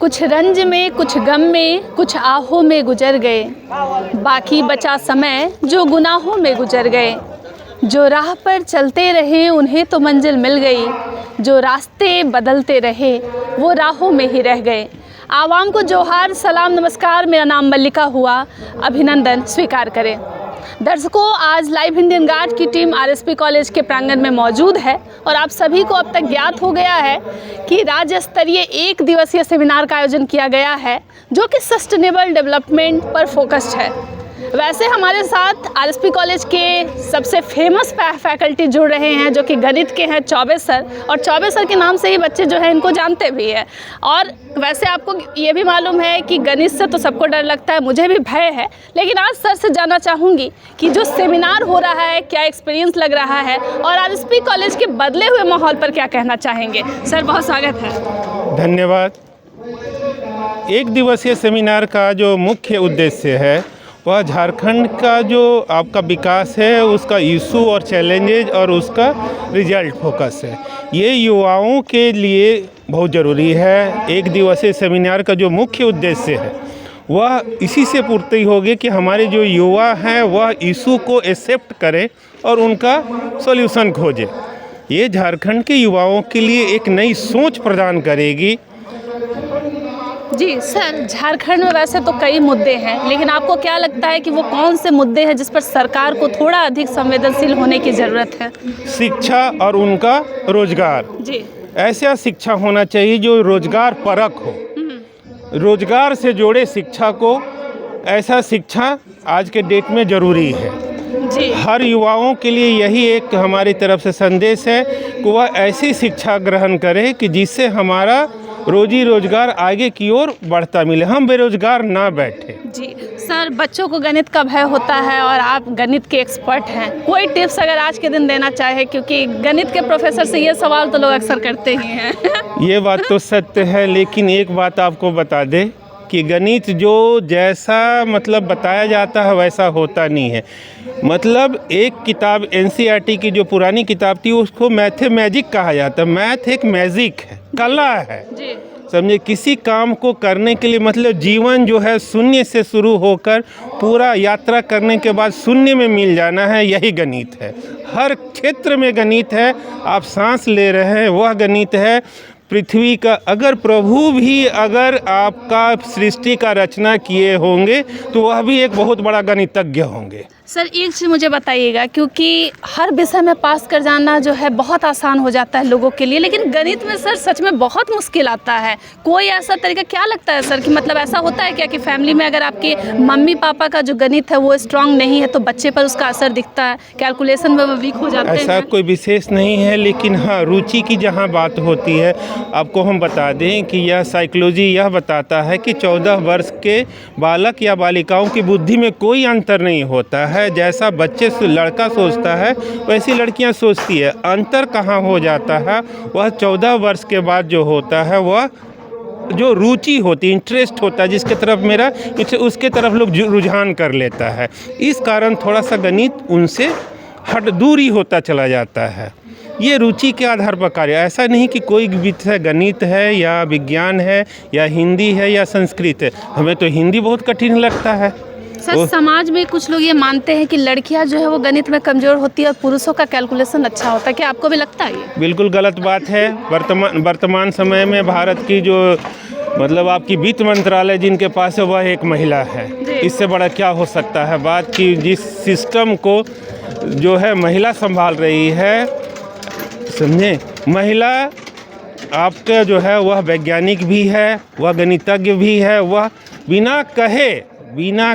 कुछ रंज में, कुछ गम में, कुछ आहों में गुजर गए। बाकी बचा समय जो गुनाहों में गुजर गए। जो राह पर चलते रहे उन्हें तो मंजिल मिल गई, जो रास्ते बदलते रहे वो राहों में ही रह गए। आवाम को जोहार, सलाम, नमस्कार। मेरा नाम मल्लिका हुआ, अभिनंदन स्वीकार करें। दर्शकों, आज लाइव इंडियन गार्ड की टीम आरएसपी कॉलेज के प्रांगण में मौजूद है और आप सभी को अब तक ज्ञात हो गया है कि राज्य स्तरीय 1 दिवसीय सेमिनार का आयोजन किया गया है जो कि सस्टेनेबल डेवलपमेंट पर फोकस्ड है। वैसे हमारे साथ आरएसपी कॉलेज के सबसे फेमस फैकल्टी जुड़ रहे हैं जो कि गणित के हैं, चौबे सर। और चौबे सर के नाम से ही बच्चे जो हैं इनको जानते भी हैं। और वैसे आपको ये भी मालूम है कि गणित से तो सबको डर लगता है, मुझे भी भय है। लेकिन आज सर से जानना चाहूँगी कि जो सेमिनार हो रहा है क्या एक्सपीरियंस लग रहा है और आरएसपी कॉलेज के बदले हुए माहौल पर क्या कहना चाहेंगे। सर, बहुत स्वागत है। धन्यवाद। 1 दिवसीय सेमिनार का जो मुख्य उद्देश्य है वह झारखंड का जो आपका विकास है उसका इशू और चैलेंजेज और उसका रिजल्ट फोकस है। ये युवाओं के लिए बहुत ज़रूरी है। 1 दिवसीय सेमिनार का जो मुख्य उद्देश्य है वह इसी से पूर्ति होगी कि हमारे जो युवा हैं वह इशू को एक्सेप्ट करें और उनका सॉल्यूशन खोजें। ये झारखंड के युवाओं के लिए एक नई सोच प्रदान करेगी। जी सर, झारखंड में वैसे तो कई मुद्दे हैं, लेकिन आपको क्या लगता है कि वो कौन से मुद्दे हैं जिस पर सरकार को थोड़ा अधिक संवेदनशील होने की ज़रूरत है? शिक्षा और उनका रोजगार। जी, ऐसा शिक्षा होना चाहिए जो रोजगार परक हो, रोजगार से जोड़े शिक्षा को। ऐसा शिक्षा आज के डेट में ज़रूरी है। जी, हर युवाओं के लिए यही एक हमारी तरफ से संदेश है कि वह ऐसी शिक्षा ग्रहण करे कि जिससे हमारा रोजी रोजगार आगे की ओर बढ़ता मिले, हम बेरोजगार ना बैठे। जी सर, बच्चों को गणित का भय होता है और आप गणित के एक्सपर्ट हैं। कोई टिप्स अगर आज के दिन देना चाहे, क्योंकि गणित के प्रोफेसर से ये सवाल तो लोग अक्सर करते ही हैं। ये बात तो सत्य है, लेकिन एक बात आपको बता दें कि गणित जो जैसा मतलब बताया जाता है वैसा होता नहीं है। मतलब एक किताब एनसीईआरटी की जो पुरानी किताब थी उसको मैथमेजिक कहा जाता है। मैथ एक मैजिक है, कला है। जी, समझे, किसी काम को करने के लिए मतलब जीवन जो है शून्य से शुरू होकर पूरा यात्रा करने के बाद शून्य में मिल जाना है, यही गणित है। हर क्षेत्र में गणित है। आप सांस ले रहे हैं वह गणित है। पृथ्वी का अगर प्रभु भी अगर आपका सृष्टि का रचना किए होंगे तो वह भी एक बहुत बड़ा गणितज्ञ होंगे। सर एक चीज़ मुझे बताइएगा, क्योंकि हर विषय में पास कर जाना जो है बहुत आसान हो जाता है लोगों के लिए, लेकिन गणित में सर सच में बहुत मुश्किल आता है। कोई ऐसा तरीका क्या लगता है सर कि मतलब ऐसा होता है क्या कि फैमिली में अगर आपके मम्मी पापा का जो गणित है वो स्ट्रांग नहीं है तो बच्चे पर उसका असर दिखता है, कैलकुलेशन में वो वीक हो जाते हैं? ऐसा कोई विशेष नहीं है, लेकिन हाँ, रुचि की जहाँ बात होती है, आपको हम बता दें कि यह साइकोलॉजी यह बताता है कि 14 वर्ष के बालक या बालिकाओं की बुद्धि में कोई अंतर नहीं होता है। जैसा बच्चे से लड़का सोचता है वैसी लड़कियां सोचती है। अंतर कहाँ हो जाता है, वह 14 वर्ष के बाद जो होता है वह जो रुचि होती है, इंटरेस्ट होता है, जिसके तरफ मेरा उसके तरफ लोग रुझान कर लेता है। इस कारण थोड़ा सा गणित उनसे दूरी होता चला जाता है। ये रुचि के आधार पर कार्य, ऐसा नहीं कि कोई विषय गणित है या विज्ञान है या हिंदी है या संस्कृत है। हमें तो हिंदी बहुत कठिन लगता है। सर समाज में कुछ लोग ये मानते हैं कि लड़कियां जो है वो गणित में कमज़ोर होती है और पुरुषों का कैलकुलेशन अच्छा होता है। क्या आपको भी लगता है ये? बिल्कुल गलत बात है। वर्तमान समय में भारत की जो मतलब आपकी वित्त मंत्रालय जिनके पास है वह एक महिला है। इससे बड़ा क्या हो सकता है बात कि जिस सिस्टम को जो है महिला संभाल रही है, समझे, महिला आपका जो है वह वैज्ञानिक भी है, वह गणितज्ञ भी है, वह बिना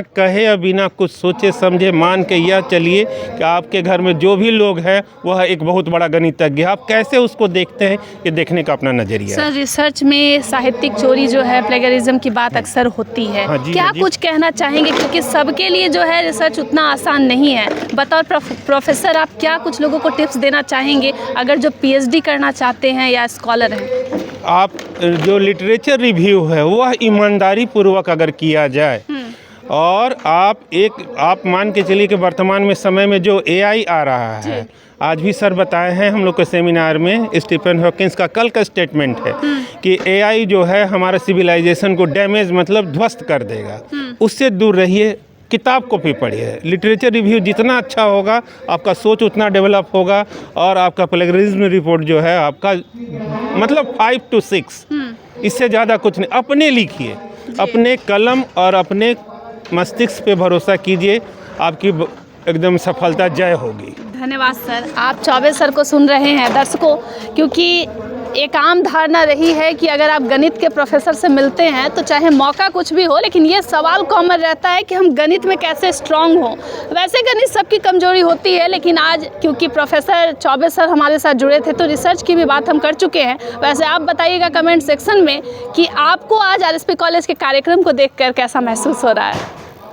कहे और बिना कुछ सोचे समझे मान के यह चलिए कि आपके घर में जो भी लोग हैं वह एक बहुत बड़ा गणितज्ञ है। आप कैसे उसको देखते हैं, ये देखने का अपना नज़रिया है। सर रिसर्च में साहित्यिक चोरी जो है, प्लेगरिज्म की बात अक्सर होती है। हाँ जी, क्या हाँ जी। कुछ कहना चाहेंगे, क्योंकि सबके लिए जो है रिसर्च उतना आसान नहीं है। बतौर प्रोफेसर आप क्या कुछ लोगों को टिप्स देना चाहेंगे अगर जो पीएचडी करना चाहते हैं या स्कॉलर हैं? आप जो लिटरेचर रिव्यू है वह ईमानदारी पूर्वक अगर किया जाए और आप मान के चलिए कि वर्तमान में समय में जो एआई आ रहा है, आज भी सर बताए हैं हम लोग के सेमिनार में, स्टीफन हॉकिंस का कल का स्टेटमेंट है कि एआई जो है हमारा सिविलाइजेशन को डैमेज मतलब ध्वस्त कर देगा। उससे दूर रहिए, किताब को भी पढ़िए। लिटरेचर रिव्यू जितना अच्छा होगा आपका सोच उतना डेवलप होगा, और आपका प्लेगरिज्म रिपोर्ट जो है आपका मतलब 5 to 6, इससे ज़्यादा कुछ नहीं। अपने लिखिए, अपने कलम और अपने मस्तिष्क पे भरोसा कीजिए, आपकी एकदम सफलता जय होगी। धन्यवाद सर। आप चौबे सर को सुन रहे हैं दर्शकों, क्योंकि एक आम धारणा रही है कि अगर आप गणित के प्रोफेसर से मिलते हैं तो चाहे मौका कुछ भी हो, लेकिन ये सवाल कॉमन रहता है कि हम गणित में कैसे स्ट्रांग हो। वैसे गणित सबकी कमजोरी होती है, लेकिन आज क्योंकि प्रोफेसर चौबे सर हमारे साथ जुड़े थे तो रिसर्च की भी बात हम कर चुके हैं। वैसे आप बताइएगा कमेंट सेक्शन में कि आपको आज आरएसपी कॉलेज के कार्यक्रम को देखकर कैसा महसूस हो रहा है।